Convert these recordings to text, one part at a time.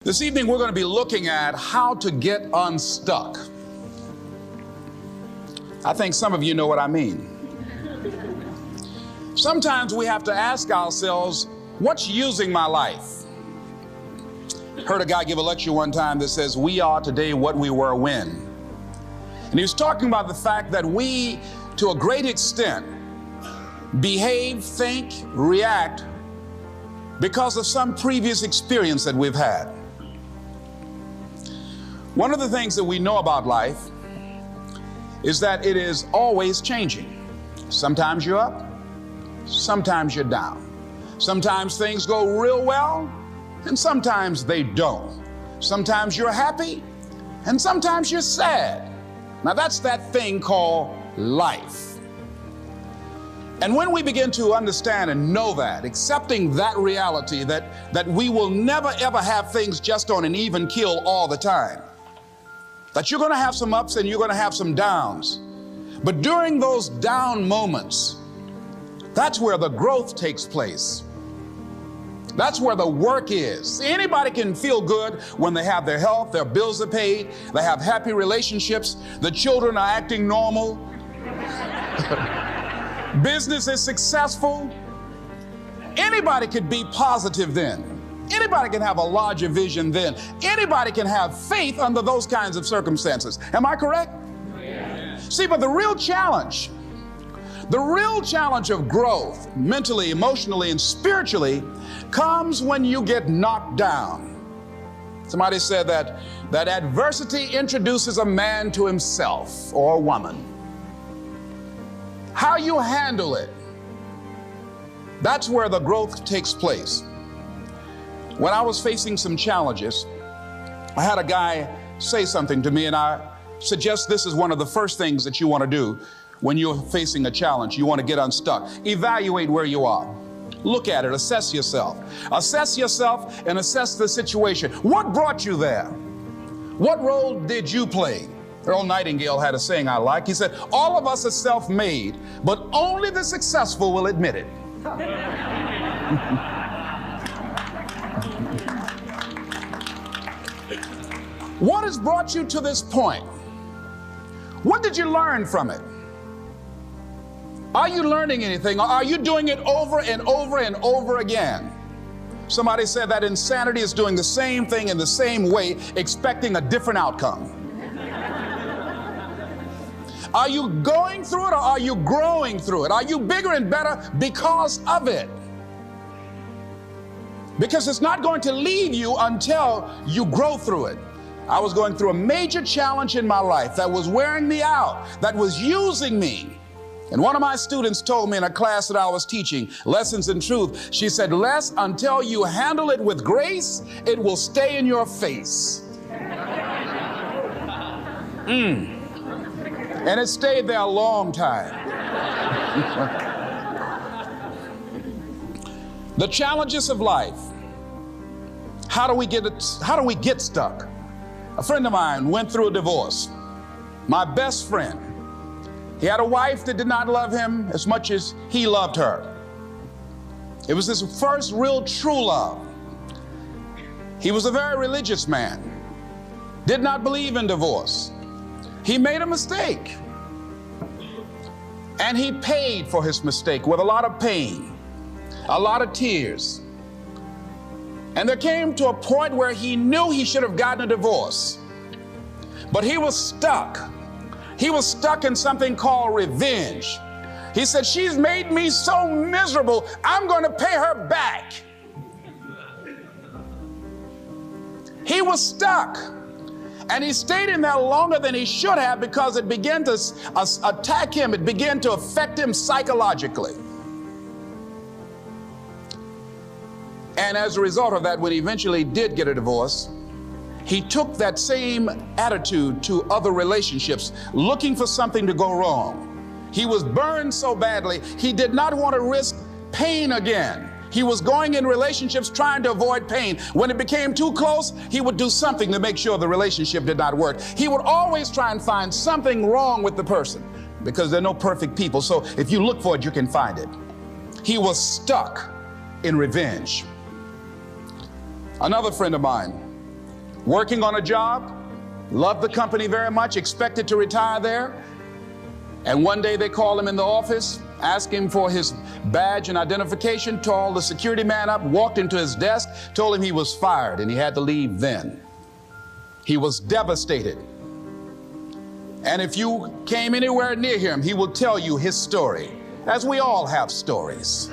This evening we're going to be looking at how to get unstuck. I think some of you know what I mean. Sometimes we have to ask ourselves, what's using my life? Heard a guy give a lecture one time that says, we are today what we were when. And he was talking about the fact that we, to a great extent, behave, think, react because of some previous experience that we've had. One of the things that we know about life is that it is always changing. Sometimes you're up, sometimes you're down. Sometimes things go real well, and sometimes they don't. Sometimes you're happy, and sometimes you're sad. Now that's that thing called life. And when we begin to understand and know that, accepting that reality that we will never ever have things just on an even keel all the time, that you're going to have some ups and you're going to have some downs. But during those down moments, that's where the growth takes place. That's where the work is. Anybody can feel good when they have their health, their bills are paid, they have happy relationships, the children are acting normal, business is successful. Anybody could be positive then. Anybody can have a larger vision then. Anybody can have faith under those kinds of circumstances. Am I correct? Yes. See, but the real challenge of growth, mentally, emotionally, and spiritually, comes when you get knocked down. Somebody said that adversity introduces a man to himself or a woman. How you handle it, that's where the growth takes place. When I was facing some challenges, I had a guy say something to me, and I suggest this is one of the first things that you want to do when you're facing a challenge. You want to get unstuck. Evaluate where you are. Look at it. Assess yourself. Assess yourself and assess the situation. What brought you there? What role did you play? Earl Nightingale had a saying I like. He said, all of us are self-made, but only the successful will admit it. What has brought you to this point? What did you learn from it? Are you learning anything? Or are you doing it over and over and over again? Somebody said that insanity is doing the same thing in the same way, expecting a different outcome. Are you going through it or are you growing through it? Are you bigger and better because of it? Because it's not going to leave you until you grow through it. I was going through a major challenge in my life that was wearing me out, that was using me. And one of my students told me in a class that I was teaching, Lessons in Truth, she said, Les, until you handle it with grace, it will stay in your face. And it stayed there a long time. The challenges of life. How do we get stuck? A friend of mine went through a divorce. My best friend. He had a wife that did not love him as much as he loved her. It was his first real true love. He was a very religious man. Did not believe in divorce. He made a mistake. And he paid for his mistake with a lot of pain, a lot of tears. And there came to a point where he knew he should have gotten a divorce. But he was stuck. He was stuck in something called revenge. He said, she's made me so miserable, I'm going to pay her back. He was stuck. And he stayed in there longer than he should have because it began to attack him. It began to affect him psychologically. And as a result of that, when he eventually did get a divorce, he took that same attitude to other relationships, looking for something to go wrong. He was burned so badly, he did not want to risk pain again. He was going in relationships trying to avoid pain. When it became too close, he would do something to make sure the relationship did not work. He would always try and find something wrong with the person because there are no perfect people. So if you look for it, you can find it. He was stuck in revenge. Another friend of mine working on a job, loved the company very much, expected to retire there. And one day they called him in the office, asked him for his badge and identification, called the security man up, walked into his desk, told him he was fired and he had to leave then. He was devastated. And if you came anywhere near him, he will tell you his story, as we all have stories.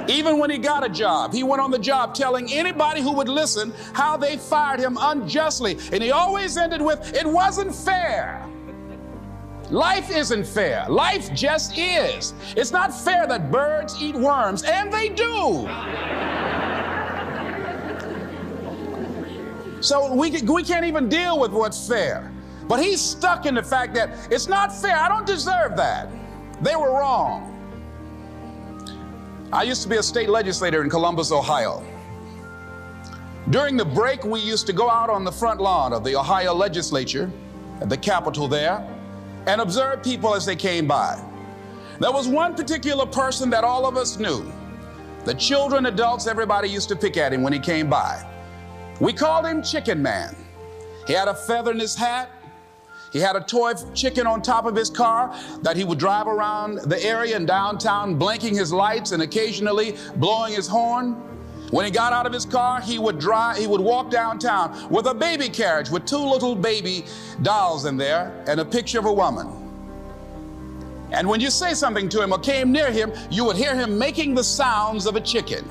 Even when he got a job, he went on the job telling anybody who would listen how they fired him unjustly. And he always ended with, "It wasn't fair." Life isn't fair. Life just is. It's not fair that birds eat worms, and they do. So we can't even deal with what's fair. But he's stuck in the fact that it's not fair. I don't deserve that. They were wrong. I used to be a state legislator in Columbus, Ohio. During the break, we used to go out on the front lawn of the Ohio legislature, at the Capitol there, and observe people as they came by. There was one particular person that all of us knew. The children, adults, everybody used to pick at him when he came by. We called him Chicken Man. He had a feather in his hat. He had a toy chicken on top of his car that he would drive around the area in downtown, blinking his lights and occasionally blowing his horn. When he got out of his car, he would walk downtown with a baby carriage with two little baby dolls in there and a picture of a woman. And when you say something to him or came near him, you would hear him making the sounds of a chicken.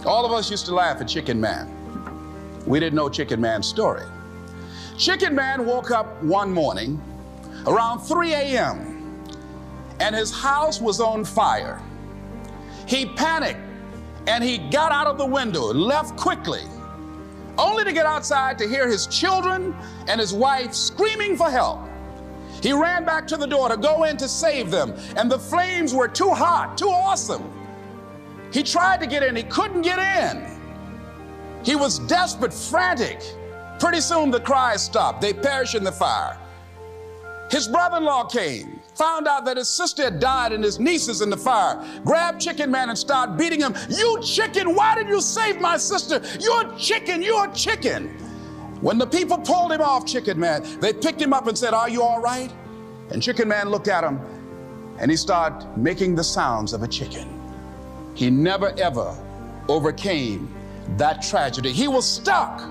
All of us used to laugh at Chicken Man. We didn't know Chicken Man's story. Chicken Man woke up one morning around 3 a.m. and his house was on fire. He panicked and he got out of the window and left quickly, only to get outside to hear his children and his wife screaming for help. He ran back to the door to go in to save them, and the flames were too hot, too awesome. He tried to get in, he couldn't get in. He was desperate, frantic. Pretty soon the cries stopped. They perished in the fire. His brother-in-law came, found out that his sister had died and his nieces in the fire, grabbed Chicken Man and started beating him. "You chicken, why did you save my sister? You're a chicken, you're a chicken." When the people pulled him off Chicken Man, they picked him up and said, "Are you all right?" And Chicken Man looked at him and he started making the sounds of a chicken. He never ever overcame that tragedy. He was stuck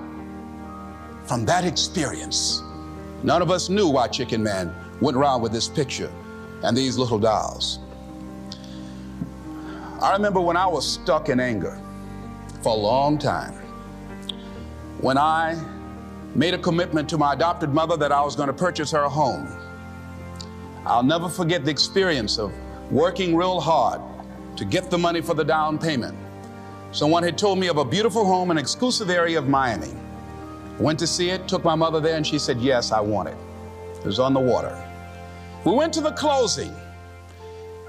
from that experience. None of us knew why Chicken Man went around with this picture and these little dolls. I remember when I was stuck in anger for a long time, when I made a commitment to my adopted mother that I was going to purchase her a home. I'll never forget the experience of working real hard to get the money for the down payment. Someone had told me of a beautiful home in an exclusive area of Miami. Went to see it, took my mother there, and she said, "Yes, I want it." It was on the water. We went to the closing.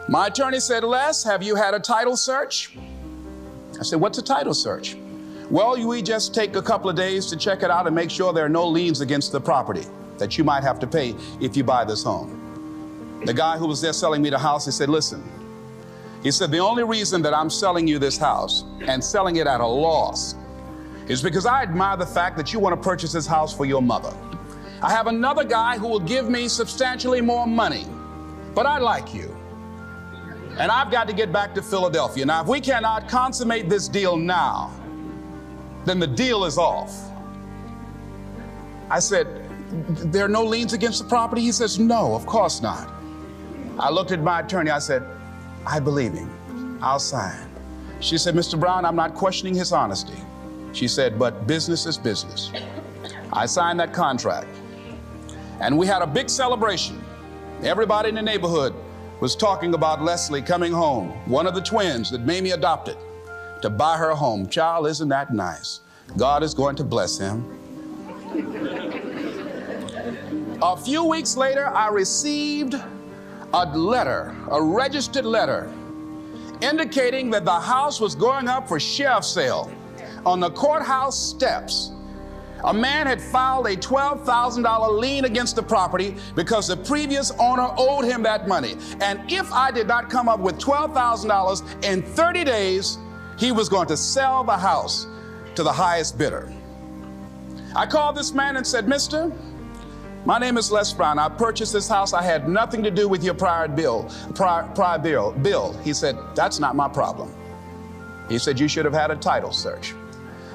My attorney said, "Les, have you had a title search?" I said, "What's a title search?" "Well, we just take a couple of days to check it out and make sure there are no liens against the property that you might have to pay if you buy this home." The guy who was there selling me the house, he said, "Listen," he said, "the only reason that I'm selling you this house and selling it at a loss is because I admire the fact that you want to purchase this house for your mother. I have another guy who will give me substantially more money, but I like you. And I've got to get back to Philadelphia. Now, if we cannot consummate this deal now, then the deal is off." I said, "There are no liens against the property?" He says, "No, of course not." I looked at my attorney. I said, "I believe him. I'll sign." She said, "Mr. Brown, I'm not questioning his honesty." She said, "But business is business." I signed that contract. And we had a big celebration. Everybody in the neighborhood was talking about Leslie coming home, one of the twins that Mamie adopted, to buy her a home. Child, isn't that nice? God is going to bless him. A few weeks later, I received a letter, a registered letter, indicating that the house was going up for sheriff's sale on the courthouse steps. A man had filed a $12,000 lien against the property because the previous owner owed him that money. And if I did not come up with $12,000 in 30 days, he was going to sell the house to the highest bidder. I called this man and said, "Mister, my name is Les Brown. I purchased this house. I had nothing to do with your prior bill. He said, "That's not my problem." He said, "You should have had a title search."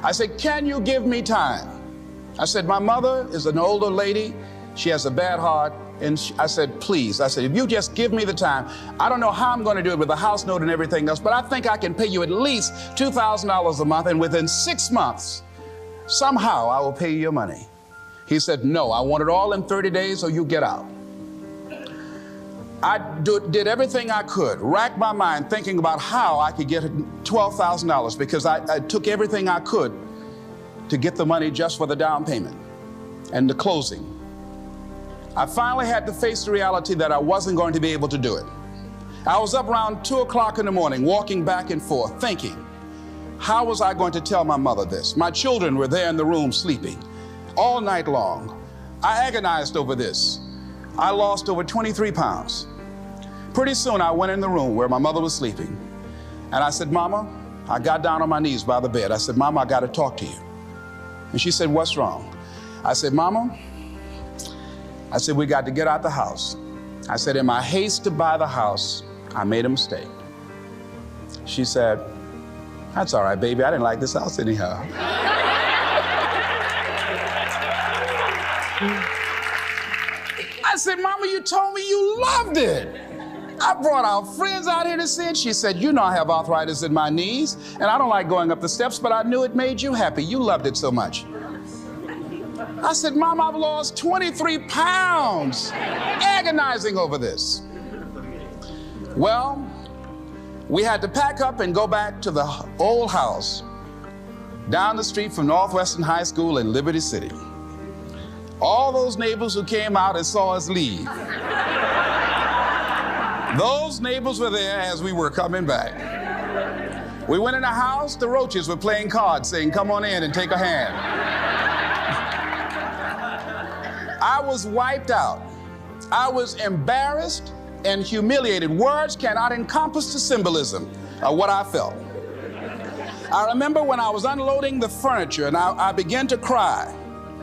I said, "Can you give me time?" I said, "My mother is an older lady. She has a bad heart." And I said, "Please," I said, "if you just give me the time, I don't know how I'm going to do it with the house note and everything else, but I think I can pay you at least $2,000 a month, and within 6 months, somehow I will pay you your money." He said, "No, I want it all in 30 days or you get out." I did everything I could, racked my mind thinking about how I could get $12,000 because I took everything I could to get the money just for the down payment and the closing. I finally had to face the reality that I wasn't going to be able to do it. I was up around 2 o'clock in the morning, walking back and forth, thinking, how was I going to tell my mother this? My children were there in the room sleeping all night long. I agonized over this. I lost over 23 pounds. Pretty soon I went in the room where my mother was sleeping, and I said, "Mama," I got down on my knees by the bed. I said, "Mama, I got to talk to you." And she said, "What's wrong?" I said, "Mama," I said, "we got to get out the house." I said, "In my haste to buy the house, I made a mistake." She said, "That's all right, baby. I didn't like this house anyhow." I said, "Mama, you told me you loved it. I brought our friends out here to see it." She said, "You know I have arthritis in my knees, and I don't like going up the steps, but I knew it made you happy. You loved it so much." I said, "Mom, I've lost 23 pounds agonizing over this." Well, we had to pack up and go back to the old house down the street from Northwestern High School in Liberty City. All those neighbors who came out and saw us leave, those neighbors were there as we were coming back. We went in the house, the roaches were playing cards, saying, "Come on in and take a hand." I was wiped out. I was embarrassed and humiliated. Words cannot encompass the symbolism of what I felt. I remember when I was unloading the furniture and I began to cry.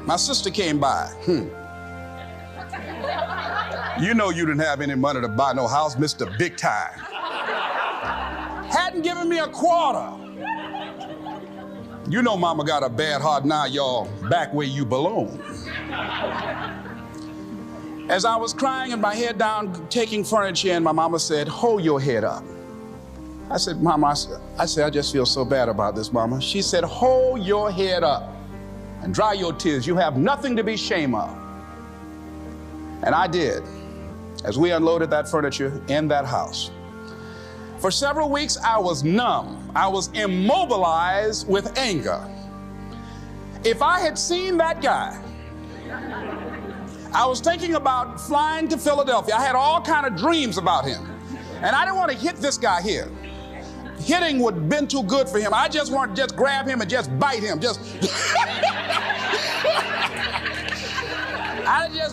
My sister came by. "You know you didn't have any money to buy no house, Mr. Big Time." Hadn't given me a quarter. "You know Mama got a bad heart, now y'all back where you belong." As I was crying and my head down, taking furniture in, my mama said, "Hold your head up." I said, "Mama," I said, "I just feel so bad about this, Mama." She said, "Hold your head up and dry your tears. You have nothing to be ashamed of." And I did, as we unloaded that furniture in that house. For several weeks, I was numb. I was immobilized with anger. If I had seen that guy, I was thinking about flying to Philadelphia. I had all kind of dreams about him. And I didn't want to hit this guy here. Hitting would have been too good for him. I just wanted to just grab him and just bite him.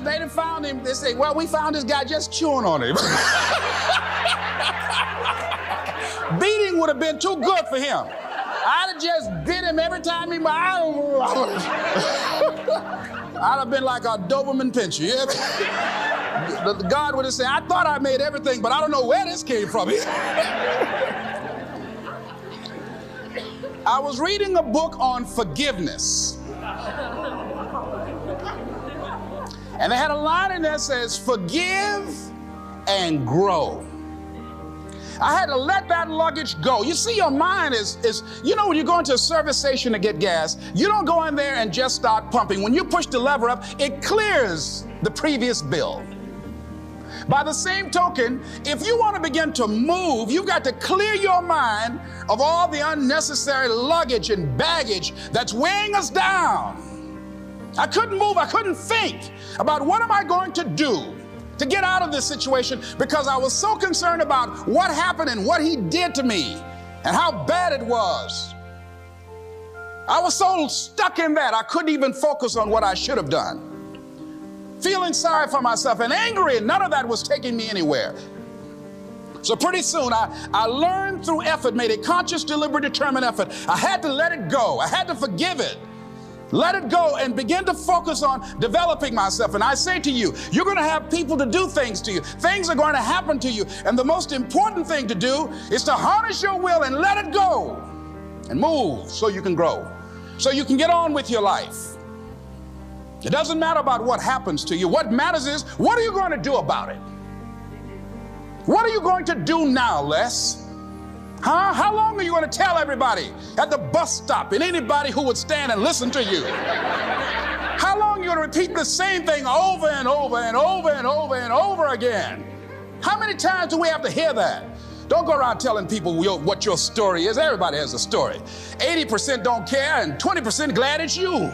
They done found him. They say, "Well, we found this guy just chewing on him." Beating would have been too good for him. I'd have just bit him every time he I'd have been like a Doberman pincher. Yeah? God would have said, "I thought I made everything, but I don't know where this came from." I was reading a book on forgiveness. And they had a line in there that says, "Forgive and grow." I had to let that luggage go. You see, your mind is, you know, when you go into a service station to get gas, you don't go in there and just start pumping. When you push the lever up, it clears the previous bill. By the same token, if you want to begin to move, you've got to clear your mind of all the unnecessary luggage and baggage that's weighing us down. I couldn't move. I couldn't think about what am I going to do to get out of this situation, because I was so concerned about what happened and what he did to me and how bad it was. I was so stuck in that I couldn't even focus on what I should have done. Feeling sorry for myself and angry, and none of that was taking me anywhere. So pretty soon I learned through effort, made a conscious, deliberate, determined effort. I had to let it go. I had to forgive it. Let it go and begin to focus on developing myself. And I say to you, you're going to have people to do things to you. Things are going to happen to you. And the most important thing to do is to harness your will and let it go and move so you can grow, so you can get on with your life. It doesn't matter about what happens to you. What matters is, what are you going to do about it? What are you going to do now, Les? Huh? How long are you going to tell everybody at the bus stop and anybody who would stand and listen to you? How long are you going to repeat the same thing over and over and over and over and over again? How many times do we have to hear that? Don't go around telling people what your story is. Everybody has a story. 80% don't care and 20% glad it's you.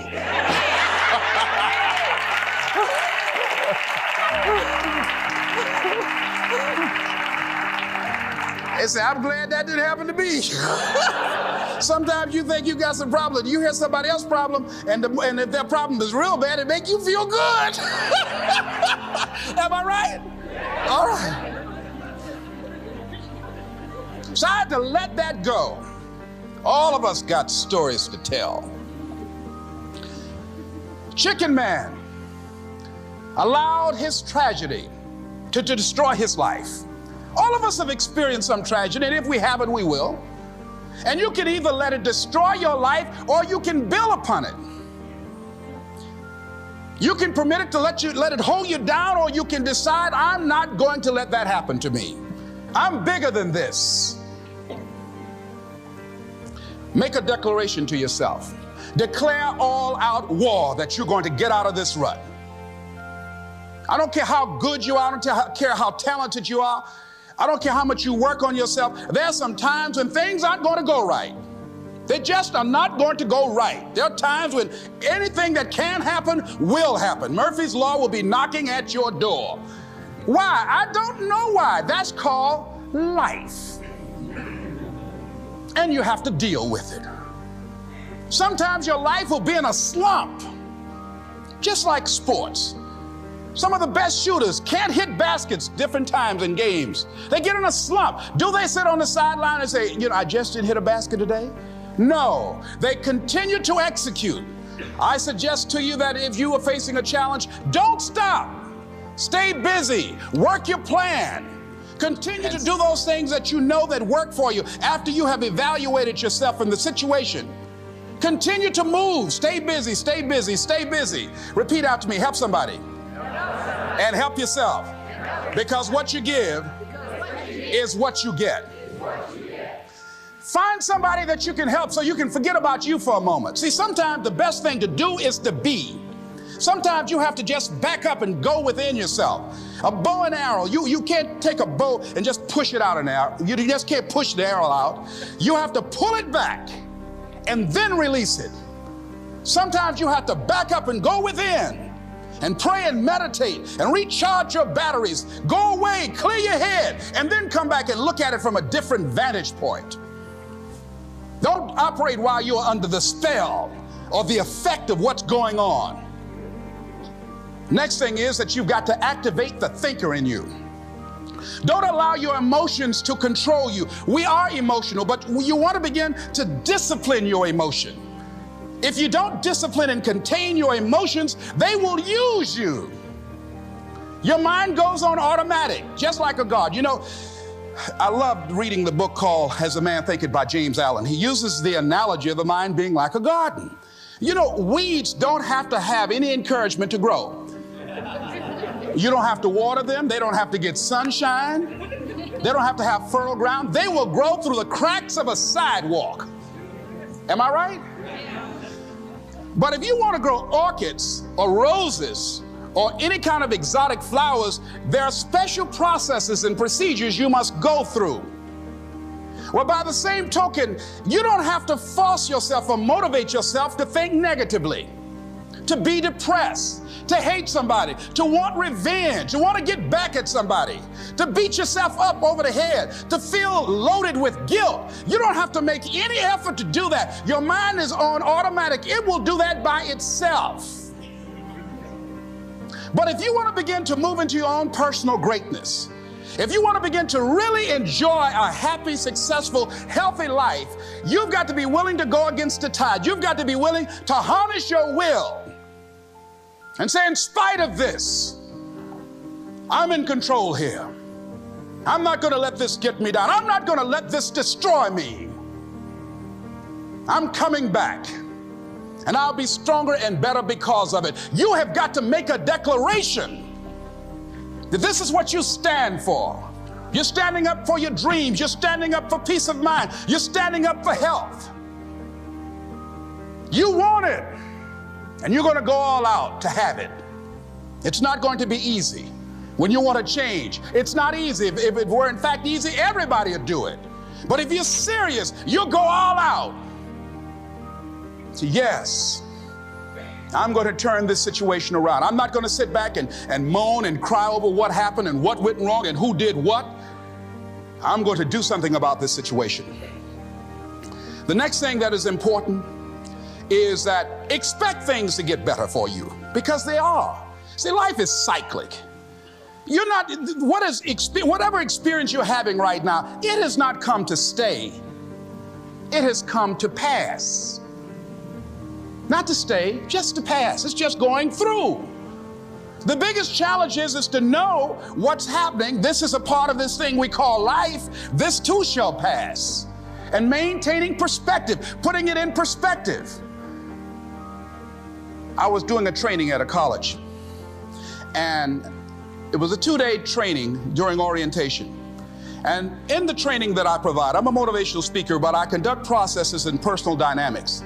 They say, I'm glad that didn't happen to me. Sometimes you think you got some problem. You hear somebody else's problem, and if their problem is real bad, it makes you feel good. Am I right? All right. So I had to let that go. All of us got stories to tell. Chicken Man allowed his tragedy to destroy his life. All of us have experienced some tragedy, and if we haven't, we will. And you can either let it destroy your life, or you can build upon it. You can permit it to let it hold you down, or you can decide, I'm not going to let that happen to me. I'm bigger than this. Make a declaration to yourself. Declare all out war that you're going to get out of this rut. I don't care how good you are. I don't care how talented you are. I don't care how much you work on yourself. There's some times when things aren't going to go right. They just are not going to go right. There are times when anything that can happen will happen. Murphy's Law will be knocking at your door. Why? I don't know why. That's called life. And you have to deal with it. Sometimes your life will be in a slump, just like sports. Some of the best shooters can't hit baskets different times in games. They get in a slump. Do they sit on the sideline and say, I just didn't hit a basket today? No, they continue to execute. I suggest to you that if you are facing a challenge, don't stop. Stay busy. Work your plan. Continue to do those things that you know that work for you after you have evaluated yourself in the situation. Continue to move. Stay busy, stay busy, stay busy. Repeat after me. Help somebody. And help yourself. Because what you give is what you get. Find somebody that you can help so you can forget about you for a moment. See, sometimes the best thing to do is to be. Sometimes you have to just back up and go within yourself. A bow and arrow, you can't take a bow and just push it out an arrow. You just can't push the arrow out. You have to pull it back and then release it. Sometimes you have to back up and go within and pray and meditate and recharge your batteries. Go away, clear your head, and then come back and look at it from a different vantage point. Don't operate while you're under the spell or the effect of what's going on. Next thing is that you've got to activate the thinker in you. Don't allow your emotions to control you. We are emotional, but you want to begin to discipline your emotion. If you don't discipline and contain your emotions, they will use you. Your mind goes on automatic, just like a garden. I loved reading the book called As a Man Thinketh by James Allen. He uses the analogy of the mind being like a garden. Weeds don't have to have any encouragement to grow. You don't have to water them. They don't have to get sunshine. They don't have to have fertile ground. They will grow through the cracks of a sidewalk. Am I right? But if you want to grow orchids or roses or any kind of exotic flowers, there are special processes and procedures you must go through. Well, by the same token, you don't have to force yourself or motivate yourself to think negatively, to be depressed, to hate somebody, to want revenge, to want to get back at somebody, to beat yourself up over the head, to feel loaded with guilt. You don't have to make any effort to do that. Your mind is on automatic. It will do that by itself. But if you want to begin to move into your own personal greatness, If you want to begin to really enjoy a happy, successful, healthy life, you've got to be willing to go against the tide. You've got to be willing to harness your will and say, in spite of this, I'm in control here. I'm not going to let this get me down. I'm not going to let this destroy me. I'm coming back, and I'll be stronger and better because of it. You have got to make a declaration that this is what you stand for. You're standing up for your dreams. You're standing up for peace of mind. You're standing up for health. You want it, and you're going to go all out to have it. It's not going to be easy. When you want to change, it's not easy. If it were in fact easy, everybody would do it. But if you're serious, you'll go all out. So yes, I'm going to turn this situation around. I'm not going to sit back and moan and cry over what happened and what went wrong and who did what. I'm going to do something about this situation. The next thing that is important is that expect things to get better for you, because they are. See, life is cyclic. You're not, whatever experience you're having right now, it has not come to stay. It has come to pass. Not to stay, just to pass. It's just going through. The biggest challenge is to know what's happening. This is a part of this thing we call life. This too shall pass. And maintaining perspective, putting it in perspective. I was doing a training at a college, and it was a 2-day training during orientation. And in the training that I provide, I'm a motivational speaker, but I conduct processes in personal dynamics,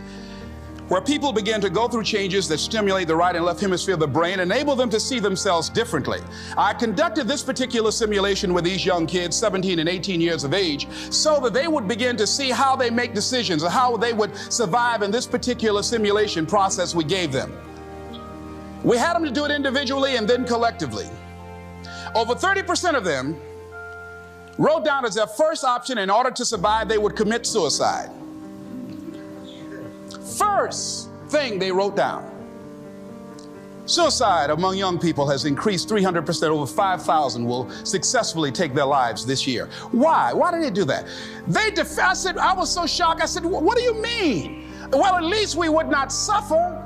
where people begin to go through changes that stimulate the right and left hemisphere of the brain, enable them to see themselves differently. I conducted this particular simulation with these young kids, 17 and 18 years of age, so that they would begin to see how they make decisions or how they would survive in this particular simulation process we gave them. We had them to do it individually and then collectively. Over 30% of them wrote down as their first option, in order to survive, they would commit suicide. First thing they wrote down. Suicide among young people has increased 300%. Over 5,000 will successfully take their lives this year. Why? Why did they do that? I said, I was so shocked. I said, what do you mean? Well, at least we would not suffer.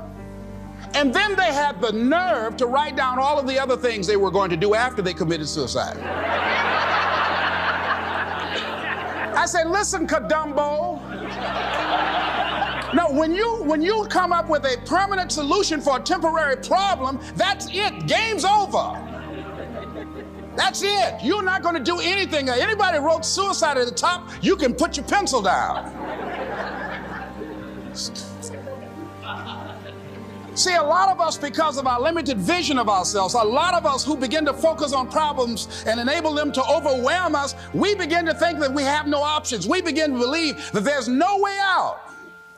And then they had the nerve to write down all of the other things they were going to do after they committed suicide. I said, listen, Kadumbo. No, when you come up with a permanent solution for a temporary problem, that's it. Game's over. That's it. You're not going to do anything. Anybody wrote suicide at the top, you can put your pencil down. See, a lot of us, because of our limited vision of ourselves, a lot of us who begin to focus on problems and enable them to overwhelm us, we begin to think that we have no options. We begin to believe that there's no way out.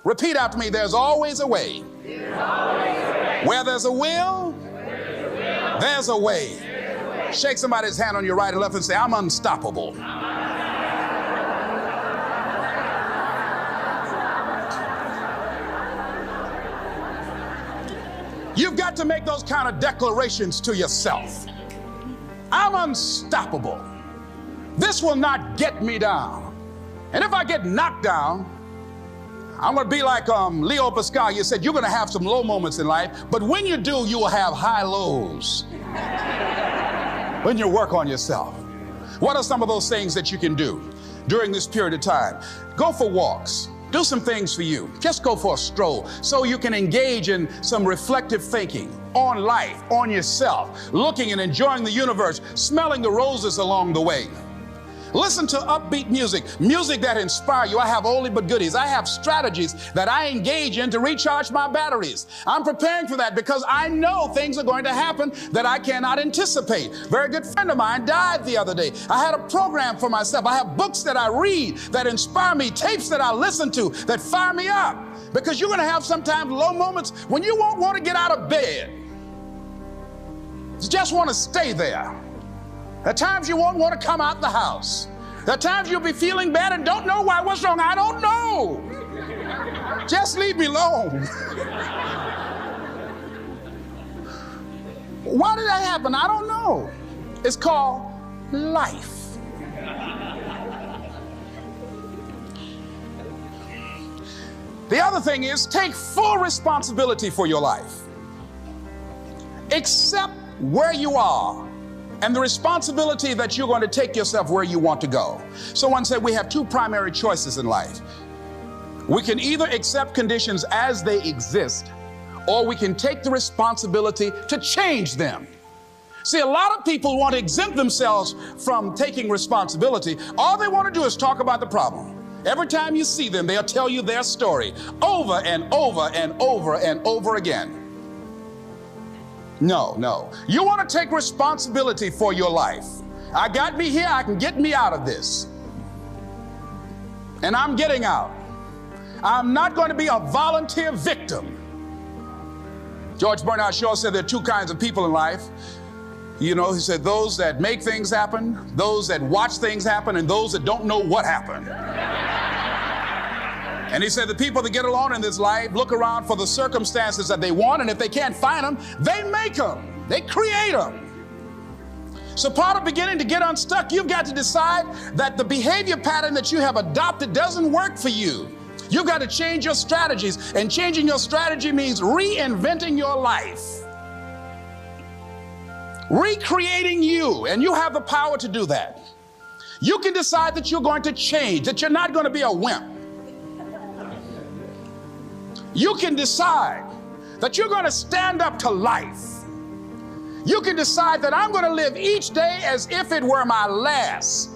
Repeat after me, there's always a way. There's always a way. Where there's a will, there's a way. Shake somebody's hand on your right and left and say, I'm unstoppable. You've got to make those kind of declarations to yourself. I'm unstoppable. This will not get me down. And if I get knocked down, I'm going to be like Leo Pascal. You said you're going to have some low moments in life, but when you do, you will have high lows when you work on yourself. What are some of those things that you can do during this period of time? Go for walks. Do some things for you. Just go for a stroll so you can engage in some reflective thinking on life, on yourself, looking and enjoying the universe, smelling the roses along the way. Listen to upbeat music, music that inspires you. I have oldie but goodies. I have strategies that I engage in to recharge my batteries. I'm preparing for that because I know things are going to happen that I cannot anticipate. A very good friend of mine died the other day. I had a program for myself. I have books that I read that inspire me, tapes that I listen to that fire me up. Because you're going to have sometimes low moments when you won't want to get out of bed. You just want to stay there. At times you won't want to come out the house. At times you'll be feeling bad and don't know why. What's wrong? I don't know. Just leave me alone. Why did that happen? I don't know. It's called life. The other thing is, take full responsibility for your life. Accept where you are and the responsibility that you're going to take yourself where you want to go. Someone said we have two primary choices in life. We can either accept conditions as they exist, or we can take the responsibility to change them. See, a lot of people want to exempt themselves from taking responsibility. All they want to do is talk about the problem. Every time you see them, they'll tell you their story over and over and over and over again. No, no. You want to take responsibility for your life. I got me here, I can get me out of this. And I'm getting out. I'm not going to be a volunteer victim. George Bernard Shaw said there are two kinds of people in life. You know, he said those that make things happen, those that watch things happen, and those that don't know what happened. And he said the people that get along in this life look around for the circumstances that they want, and if they can't find them, they make them. They create them. So part of beginning to get unstuck, you've got to decide that the behavior pattern that you have adopted doesn't work for you. You've got to change your strategies, and changing your strategy means reinventing your life. Recreating you, and you have the power to do that. You can decide that you're going to change, that you're not going to be a wimp. You can decide that you're going to stand up to life. You can decide that I'm going to live each day as if it were my last.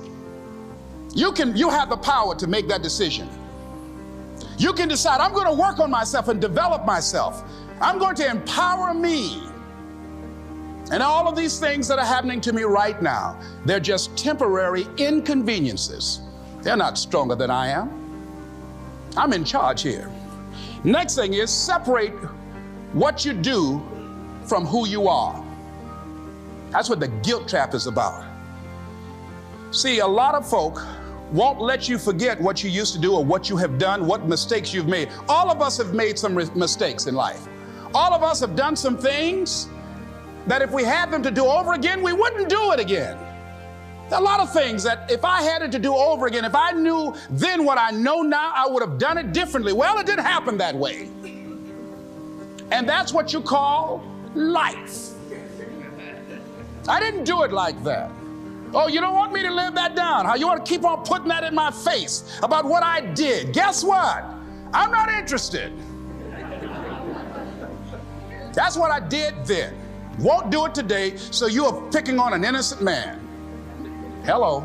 You have the power to make that decision. You can decide I'm going to work on myself and develop myself. I'm going to empower me. And all of these things that are happening to me right now, they're just temporary inconveniences. They're not stronger than I am. I'm in charge here. Next thing is, separate what you do from who you are. That's what the guilt trap is about. See, a lot of folk won't let you forget what you used to do or what you have done, what mistakes you've made. All of us have made some mistakes in life. All of us have done some things that if we had them to do over again, we wouldn't do it again. There are a lot of things that if I had it to do over again, if I knew then what I know now, I would have done it differently. Well, it didn't happen that way. And that's what you call life. I didn't do it like that. Oh, you don't want me to live that down? How you want to keep on putting that in my face about what I did? Guess what? I'm not interested. That's what I did then. Won't do it today, so you are picking on an innocent man. Hello.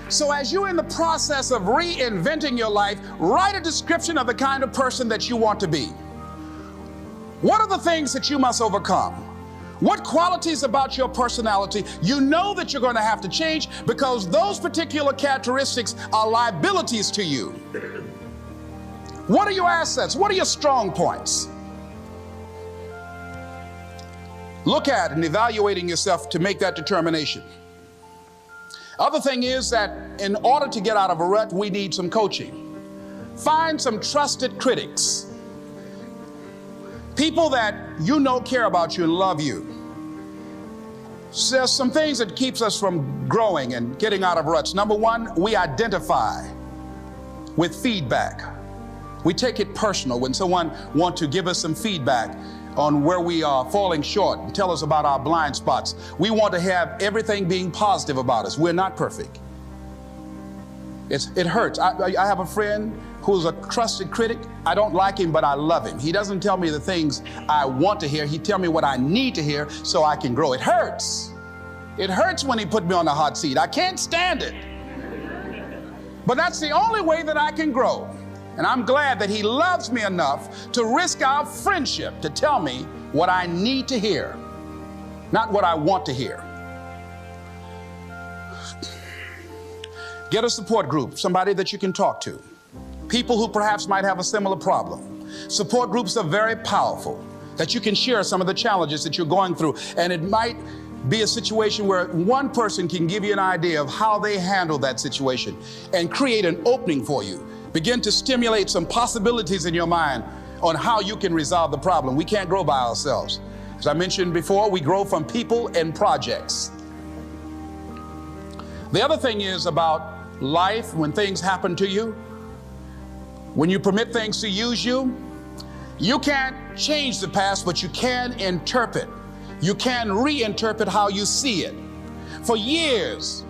So as you're in the process of reinventing your life, write a description of the kind of person that you want to be. What are the things that you must overcome? What qualities about your personality you know that you're going to have to change because those particular characteristics are liabilities to you? What are your assets? What are your strong points? Look at and evaluating yourself to make that determination. Other thing is that in order to get out of a rut, we need some coaching. Find some trusted critics. People that you know care about you and love you. So there's some things that keeps us from growing and getting out of ruts. Number one, we identify with feedback. We take it personal when someone wants to give us some feedback on where we are falling short and tell us about our blind spots. We want to have everything being positive about us. We're not perfect. It hurts. I have a friend who's a trusted critic. I don't like him, but I love him. He doesn't tell me the things I want to hear. He tells me what I need to hear so I can grow. It hurts. It hurts when he put me on the hot seat. I can't stand it. But that's the only way that I can grow. And I'm glad that he loves me enough to risk our friendship to tell me what I need to hear, not what I want to hear. Get a support group, somebody that you can talk to. People who perhaps might have a similar problem. Support groups are very powerful, that you can share some of the challenges that you're going through. And it might be a situation where one person can give you an idea of how they handle that situation and create an opening for you. Begin to stimulate some possibilities in your mind on how you can resolve the problem. We can't grow by ourselves. As I mentioned before, we grow from people and projects. The other thing is about life, when things happen to you, when you permit things to use you, you can't change the past, but you can interpret. You can reinterpret how you see it. For years,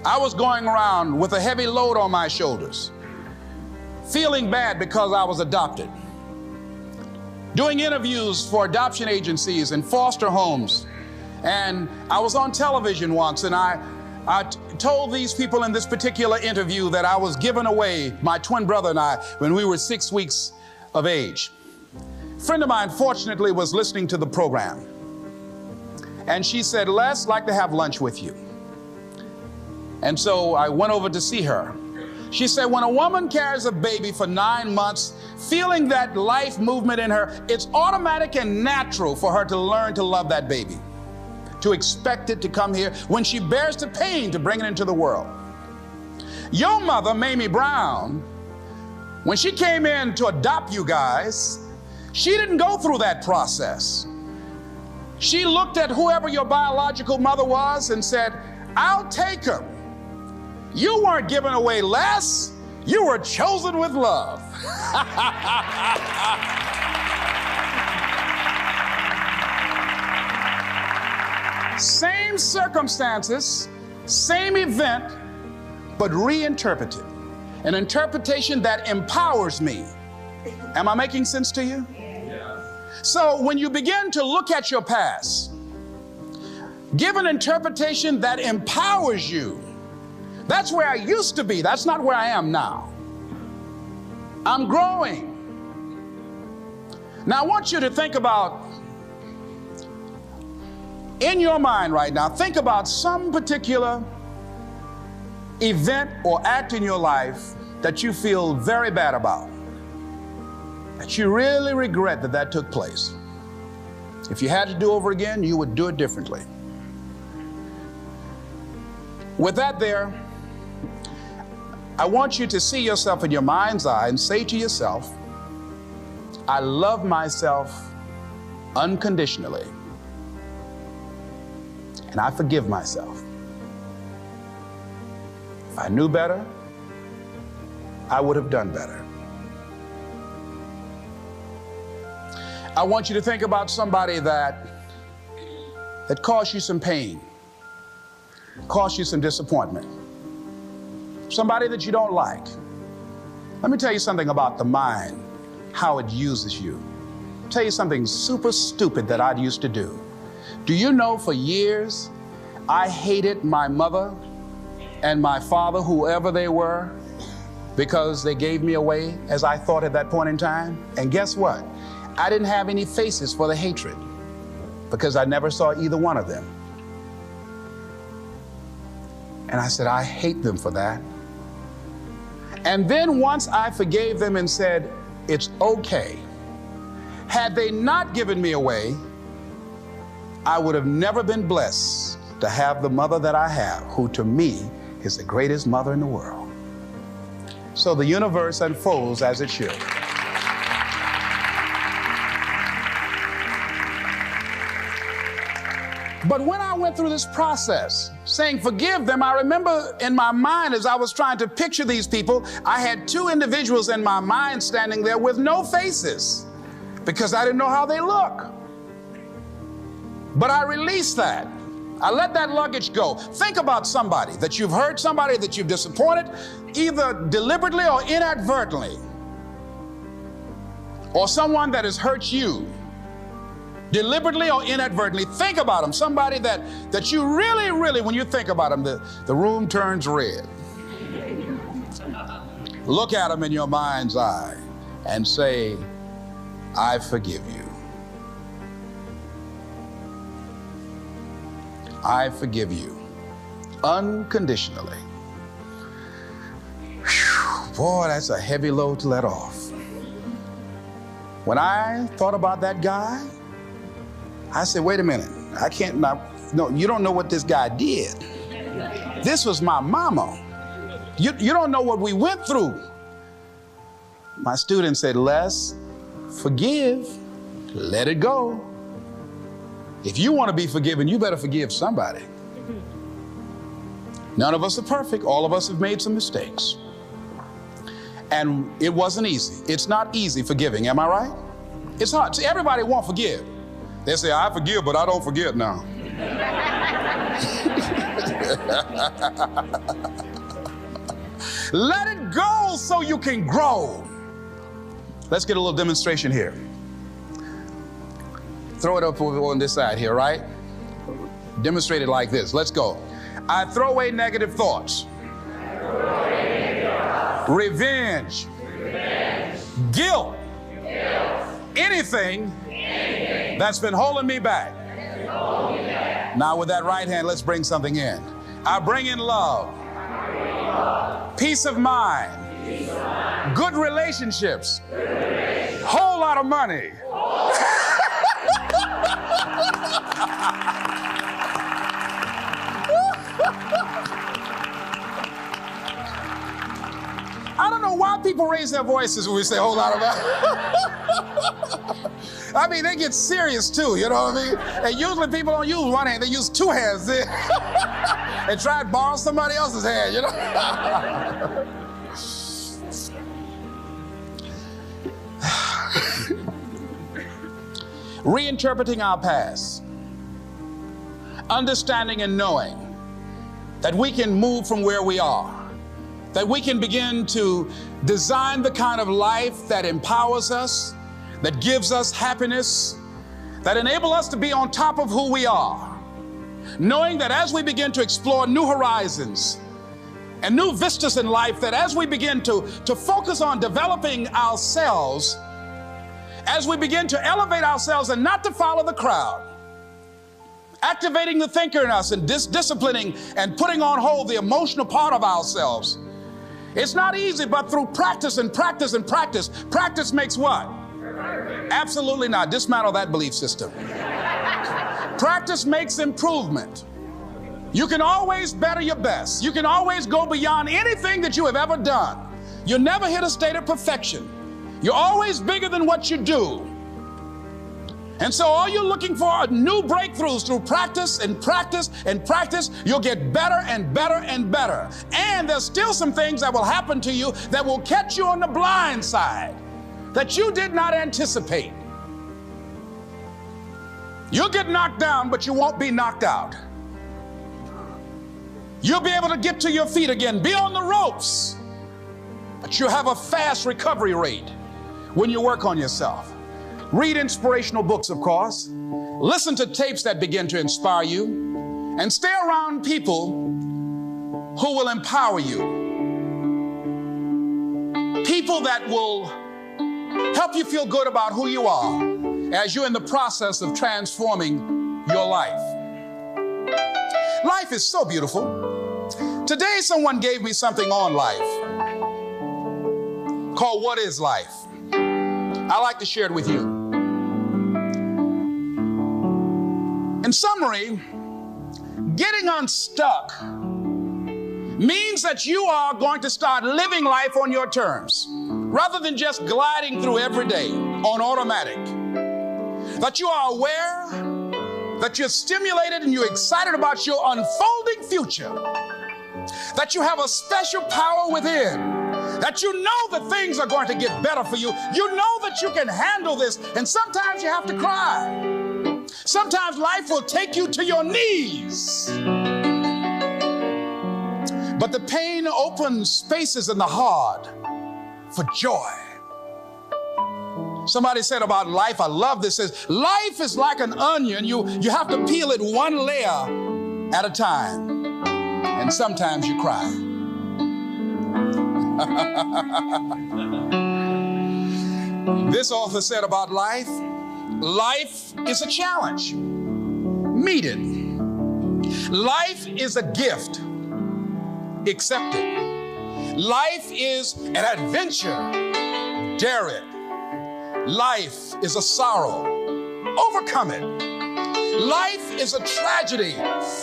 I was going around with a heavy load on my shoulders, feeling bad because I was adopted, doing interviews for adoption agencies and foster homes. And I was on television once, and I told these people in this particular interview that I was giving away my twin brother and I when we were 6 weeks of age. A friend of mine, fortunately, was listening to the program. And she said, Les, I'd like to have lunch with you. And so I went over to see her. She said, when a woman carries a baby for 9 months, feeling that life movement in her, it's automatic and natural for her to learn to love that baby, to expect it to come here when she bears the pain to bring it into the world. Your mother, Mamie Brown, when she came in to adopt you guys, she didn't go through that process. She looked at whoever your biological mother was and said, I'll take her. You weren't given away less, you were chosen with love. Same circumstances, same event, but reinterpreted. An interpretation that empowers me. Am I making sense to you? So when you begin to look at your past, give an interpretation that empowers you. That's where I used to be. That's not where I am now. I'm growing. Now I want you to think about, in your mind right now, think about some particular event or act in your life that you feel very bad about, that you really regret that took place. If you had to do over again, you would do it differently. With that there, I want you to see yourself in your mind's eye and say to yourself, I love myself unconditionally, and I forgive myself. If I knew better, I would have done better. I want you to think about somebody that caused you some pain, caused you some disappointment, somebody that you don't like. Let me tell you something about the mind, how it uses you. I'll tell you something super stupid that I used to do. Do you know for years I hated my mother and my father, whoever they were, because they gave me away as I thought at that point in time? And guess what? I didn't have any faces for the hatred because I never saw either one of them. And I said, I hate them for that. And then once I forgave them and said, it's okay, had they not given me away, I would have never been blessed to have the mother that I have, who to me is the greatest mother in the world. So the universe unfolds as it should. But when I went through this process, saying forgive them, I remember in my mind as I was trying to picture these people, I had two individuals in my mind standing there with no faces because I didn't know how they look. But I released that. I let that luggage go. Think about somebody that you've hurt, somebody that you've disappointed, either deliberately or inadvertently, or someone that has hurt you deliberately or inadvertently. Think about them, somebody that you really, when you think about them, the room turns red. Look at them in your mind's eye and say, I forgive you. I forgive you unconditionally. Whew, boy, that's a heavy load to let off. When I thought about that guy, I said, wait a minute, I can't, no, you don't know what this guy did. This was my mama. You don't know what we went through. My student said, Les, Forgive. Let it go. If you want to be forgiven, you better forgive somebody. None of us are perfect. All of us have made some mistakes. And it wasn't easy. It's not easy forgiving, am I right? It's hard. See, everybody won't forgive. They say, I forgive, but I don't forget now. Let it go so you can grow. Let's get a little demonstration here. Throw it up on this side here, right? Demonstrate it like this. Let's go. I throw away negative thoughts. Revenge. Guilt. Anything that's been holding me back. Now with that right hand, let's bring something in. I bring in love. Peace of mind. Good relationships. Whole lot of money. I don't know why people raise their voices when we say a whole lot of money. I mean, they get serious too, you know what I mean? And usually people don't use one hand, they use two hands and try to borrow somebody else's hand, you know? Reinterpreting our past, understanding and knowing that we can move from where we are, that we can begin to design the kind of life that empowers us, that gives us happiness, that enable us to be on top of who we are, knowing that as we begin to explore new horizons and new vistas in life, that as we begin to focus on developing ourselves, as we begin to elevate ourselves and not to follow the crowd, activating the thinker in us and disciplining and putting on hold the emotional part of ourselves. It's not easy, but through practice and practice and practice. Practice makes what? Absolutely not. Dismantle that belief system. Practice makes improvement. You can always better your best. You can always go beyond anything that you have ever done. You'll never hit a state of perfection. You're always bigger than what you do. And so all you're looking for are new breakthroughs through practice and practice and practice. You'll get better and better and better. And there's still some things that will happen to you that will catch you on the blind side that you did not anticipate. You'll get knocked down, but you won't be knocked out. You'll be able to get to your feet again, be on the ropes, but you'll have a fast recovery rate when you work on yourself. Read inspirational books, of course. Listen to tapes that begin to inspire you, and stay around people who will empower you. People that will help you feel good about who you are as you're in the process of transforming your life. Life is so beautiful. Today, someone gave me something on life called What is Life? I'd like to share it with you. In summary, getting unstuck means that you are going to start living life on your terms, rather than just gliding through every day on automatic. That you are aware, that you're stimulated and you're excited about your unfolding future. That you have a special power within. That you know that things are going to get better for you. You know that you can handle this, and sometimes you have to cry. Sometimes life will take you to your knees. But the pain opens spaces in the heart for joy. Somebody said about life, I love this, says, life is like an onion. You have to peel it one layer at a time. And sometimes you cry. This author said about life, life is a challenge. Meet it. Life is a gift. Accept it. Life is an adventure. Dare it. Life is a sorrow. Overcome it. Life is a tragedy.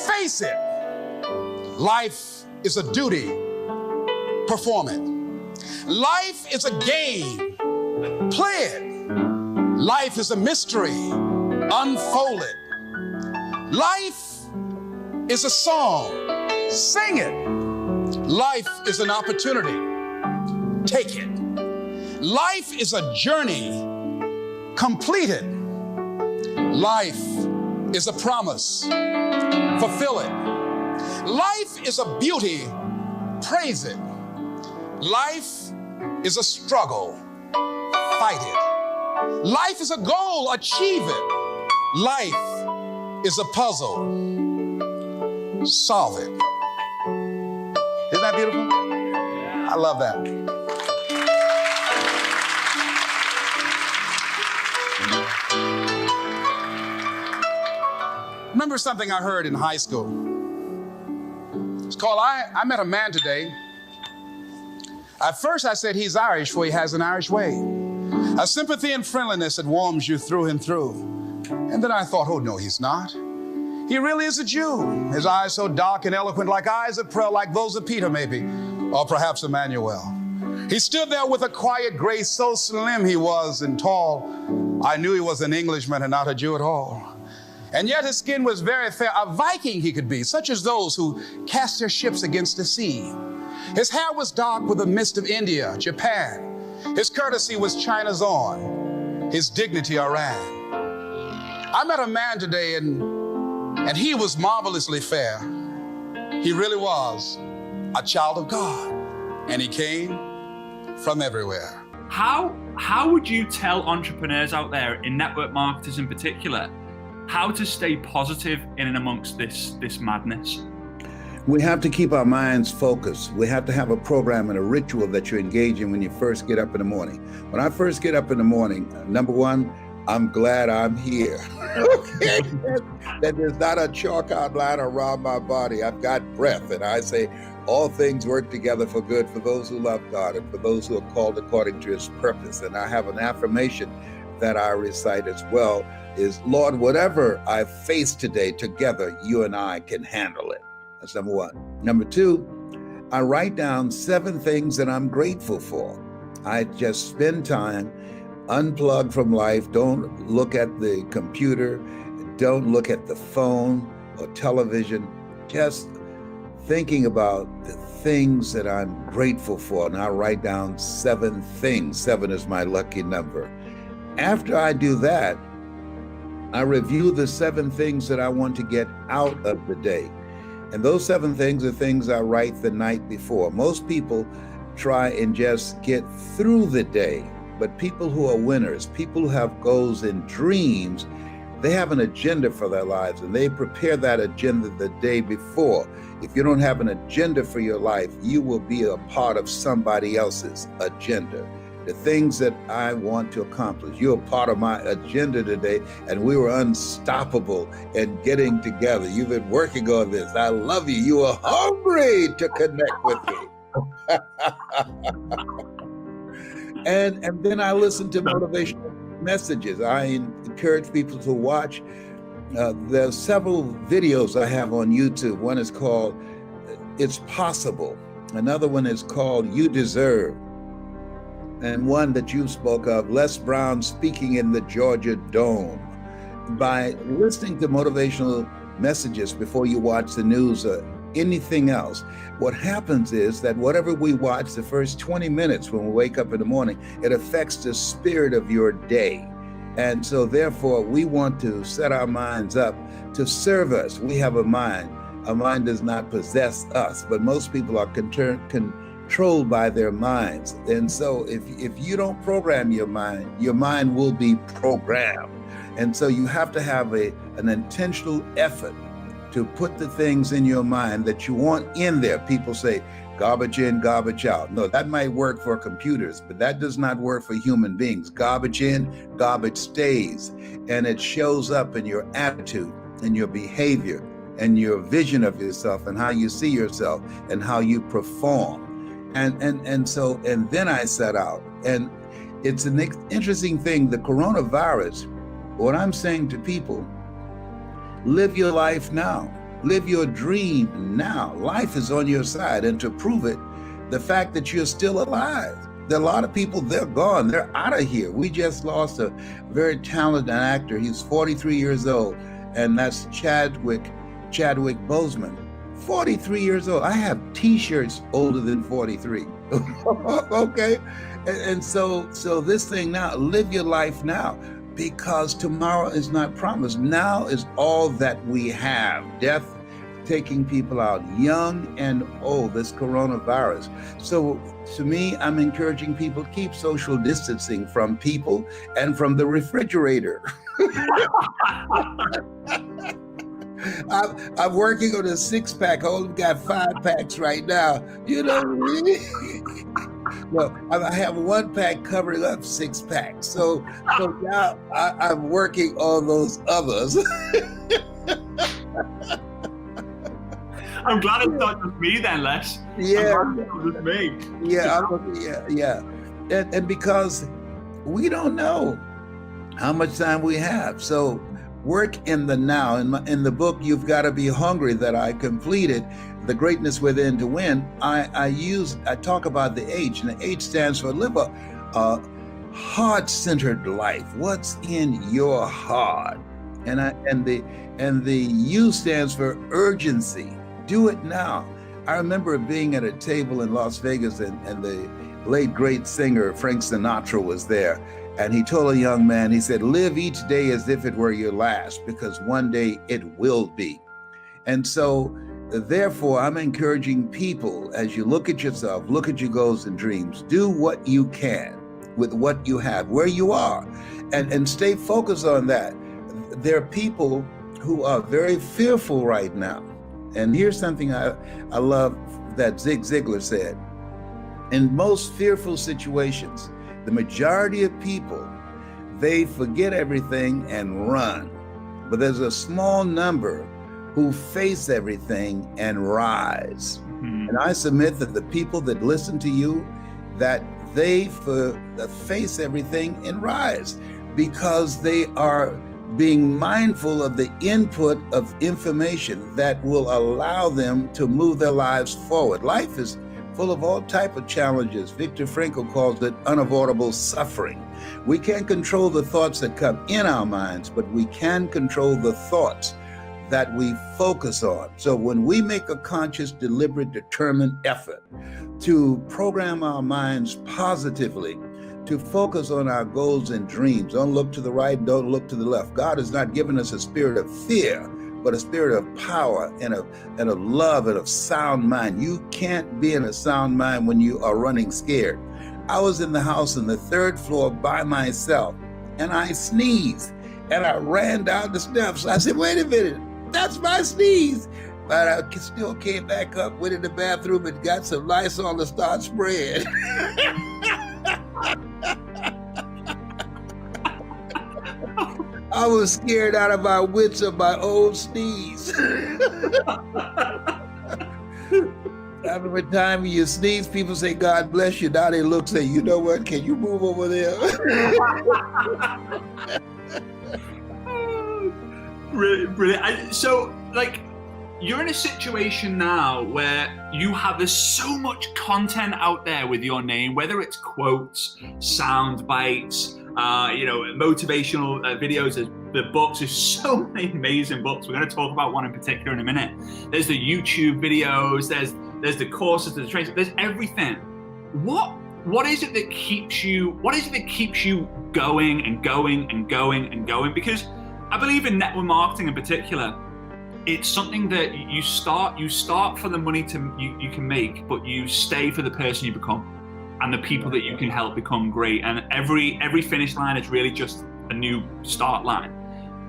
Face it. Life is a duty. Perform it. Life is a game. Play it. Life is a mystery unfolded. Life is a song. Sing it. Life is an opportunity. Take it. Life is a journey. Complete it. Life is a promise. Fulfill it. Life is a beauty. Praise it. Life is a struggle. Fight it. Life is a goal. Achieve it. Life is a puzzle. Solve it. Isn't that beautiful? I love that. Remember something I heard in high school. It's called, I met a man today. At first I said he's Irish, for he has an Irish way. A sympathy and friendliness that warms you through and through. And then I thought, oh no, he's not. He really is a Jew. His eyes so dark and eloquent, like eyes of pearl, like those of Peter maybe, or perhaps Emmanuel. He stood there with a quiet grace, so slim he was and tall. I knew he was an Englishman and not a Jew at all. And yet his skin was very fair, a Viking he could be, such as those who cast their ships against the sea. His hair was dark with the mist of India, Japan. His courtesy was China's own, his dignity Iran. I met a man today and he was marvelously fair. He really was a child of God, and he came from everywhere. How would you tell entrepreneurs out there, in network marketers in particular, how to stay positive in and amongst this madness? We have to keep our minds focused. We have to have a program and a ritual that you engage in when you first get up in the morning. When I first get up in the morning, number one, I'm glad I'm here. Okay? That there's not a chalk outline around my body. I've got breath, and I say, all things work together for good for those who love God and for those who are called according to his purpose. And I have an affirmation that I recite as well, is, Lord, whatever I face today, together, you and I can handle it. That's number one. Number two, I write down 7 things that I'm grateful for. I just spend time, unplug from life. Don't look at the computer. Don't look at the phone or television. Just thinking about the things that I'm grateful for. And I write down 7 things. 7 is my lucky number. After I do that, I review the 7 things that I want to get out of the day. And those 7 things are things I write the night before. Most people try and just get through the day, but people who are winners, people who have goals and dreams, they have an agenda for their lives, and they prepare that agenda the day before. If you don't have an agenda for your life, you will be a part of somebody else's agenda. The things that I want to accomplish, you're part of my agenda today, and we were unstoppable in getting together. You've been working on this. I love you. You are hungry to connect with me. and then I listen to motivational messages. I encourage people to watch. There's several videos I have on YouTube. One is called It's Possible. Another one is called You Deserve. And one that you spoke of, Les Brown speaking in the Georgia Dome. By listening to motivational messages before you watch the news or anything else, what happens is that whatever we watch the first 20 minutes when we wake up in the morning, it affects the spirit of your day. And so therefore, we want to set our minds up to serve us. We have a mind. Our mind does not possess us, but most people are controlled by their minds. And so if you don't program your mind will be programmed. And so you have to have an intentional effort to put the things in your mind that you want in there. People say garbage in, garbage out. No, that might work for computers, but that does not work for human beings. Garbage in, garbage stays. And it shows up in your attitude and your behavior and your vision of yourself and how you see yourself and how you perform. And then I set out, and it's an interesting thing, the coronavirus, what I'm saying to people, live your life now, live your dream now. Life is on your side, and to prove it, the fact that you're still alive There are a lot of people, they're gone. They're out of here. We just lost a very talented actor. He's 43 years old, and that's Chadwick Boseman. 43 years old. I have T-shirts older than 43. Okay, and so this thing now, live your life now, because tomorrow is not promised. Now is all that we have. Death taking people out, young and old, this coronavirus. So to me, I'm encouraging people to keep social distancing from people and from the refrigerator. I'm working on a 6-pack. I only got 5 packs right now. You know what I mean? Well, I have 1 pack covering up 6 packs. So now I'm working on those others. I'm glad it's not just me then, Les. Yeah. I'm glad it's not just me. Yeah. And because we don't know how much time we have. So work in the now. In the book, You've Got to Be Hungry, that I completed, The Greatness Within to Win, I talk about the H, and the H stands for live a heart-centered life. What's in your heart? And the U stands for urgency. Do it now. I remember being at a table in Las Vegas, and the late great singer Frank Sinatra was there. And he told a young man, he said, live each day as if it were your last, because one day it will be. And so, therefore, I'm encouraging people, as you look at yourself, look at your goals and dreams, do what you can with what you have, where you are, and stay focused on that. There are people who are very fearful right now. And here's something I love that Zig Ziglar said. In most fearful situations, the majority of people, they forget everything and run. But there's a small number who face everything and rise. Mm-hmm. And I submit that the people that listen to you, that they face everything and rise, because they are being mindful of the input of information that will allow them to move their lives forward. Life is full of all type of challenges. Viktor Frankl calls it unavoidable suffering. We can't control the thoughts that come in our minds, but we can control the thoughts that we focus on. So when we make a conscious, deliberate, determined effort to program our minds positively, to focus on our goals and dreams, don't look to the right, don't look to the left. God has not given us a spirit of fear, but a spirit of power and of love and of sound mind. You can't be in a sound mind when you are running scared. I was in the house on the 3rd floor by myself, and I sneezed, and I ran down the steps. I said, wait a minute, that's my sneeze. But I still came back up, went in the bathroom, and got some Lysol to start spraying. I was scared out of my wits of my own sneeze. After a time you sneeze, people say, God bless you. Now they look, say, you know what, can you move over there? Brilliant. So, you're in a situation now where there's so much content out there with your name, whether it's quotes, sound bites, motivational videos, the books. There's so many amazing books. We're going to talk about one in particular in a minute. There's the YouTube videos, there's the courses, there's the trainings, there's everything. What is it that keeps you going and going and going and going? Because I believe in network marketing in particular, it's something that you start for the money you can make, but you stay for the person you become and the people that you can help become great. And every finish line is really just a new start line.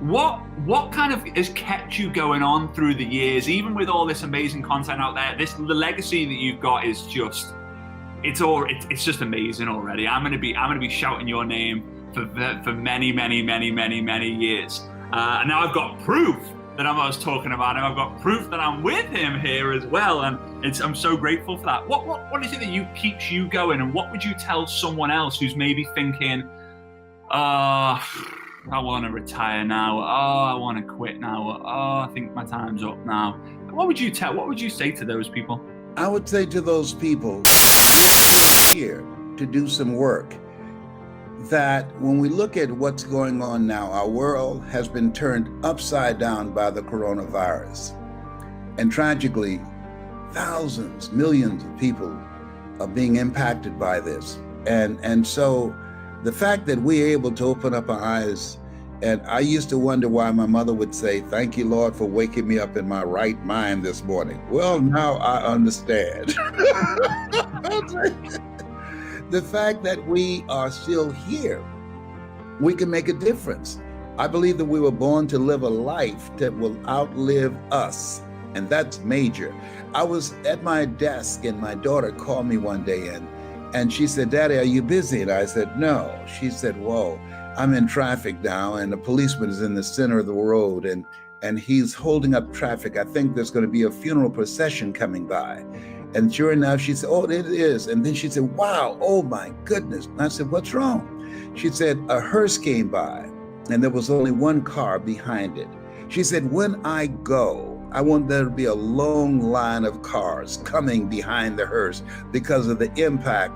What kind of has kept you going on through the years, even with all this amazing content out there? The legacy that you've got is just, it's just amazing already. I'm gonna be shouting your name for many, many, many, many, many years. And now I've got proof that I was talking about him. I've got proof that I'm with him here as well, and I'm so grateful for that. What is it that keeps you going, and what would you tell someone else who's maybe thinking, I want to retire now, I want to quit now, I think my time's up now? What would you say to those people? I would say to those people, here, to do some work that when we look at what's going on now, our world has been turned upside down by the coronavirus. And tragically, thousands, millions of people are being impacted by this. And so the fact that we're able to open up our eyes, and I used to wonder why my mother would say, "Thank you, Lord, for waking me up in my right mind this morning." Well, now I understand. The fact that we are still here, we can make a difference. I believe that we were born to live a life that will outlive us, and that's major. I was at my desk and my daughter called me one day and she said, "Daddy, are you busy?" And I said, "No." She said, "Whoa, I'm in traffic now and the policeman is in the center of the road and he's holding up traffic. I think there's going to be a funeral procession coming by." And sure enough, she said, "Oh, it is." And then she said, "Wow, oh my goodness." And I said, "What's wrong?" She said, "A hearse came by and there was only one car behind it." She said, "When I go, I want there to be a long line of cars coming behind the hearse because of the impact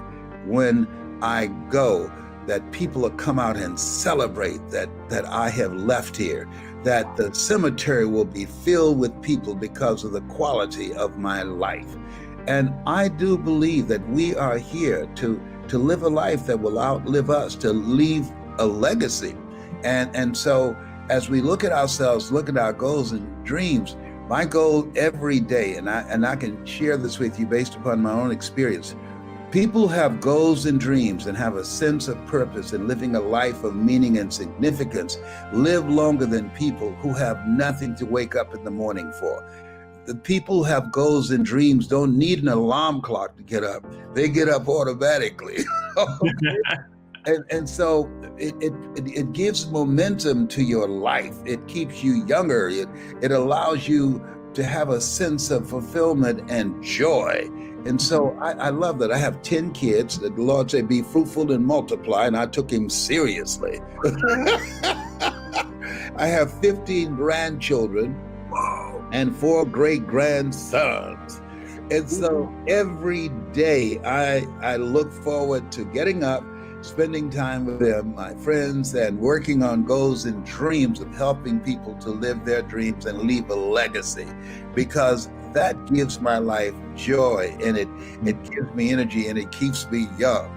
when I go, that people will come out and celebrate that I have left here, that the cemetery will be filled with people because of the quality of my life." And I do believe that we are here to live a life that will outlive us, to leave a legacy. And so as we look at ourselves, look at our goals and dreams, my goal every day, and I can share this with you based upon my own experience. People have goals and dreams and have a sense of purpose in living a life of meaning and significance, live longer than people who have nothing to wake up in the morning for. The people who have goals and dreams don't need an alarm clock to get up. They get up automatically. And so it gives momentum to your life. It keeps you younger. It allows you to have a sense of fulfillment and joy. And so I love that. I have 10 kids. The Lord said, "Be fruitful and multiply," and I took him seriously. I have 15 grandchildren and 4 great-grandsons. And so every day I look forward to getting up, spending time with them, my friends, and working on goals and dreams of helping people to live their dreams and leave a legacy, because that gives my life joy and it gives me energy and it keeps me young.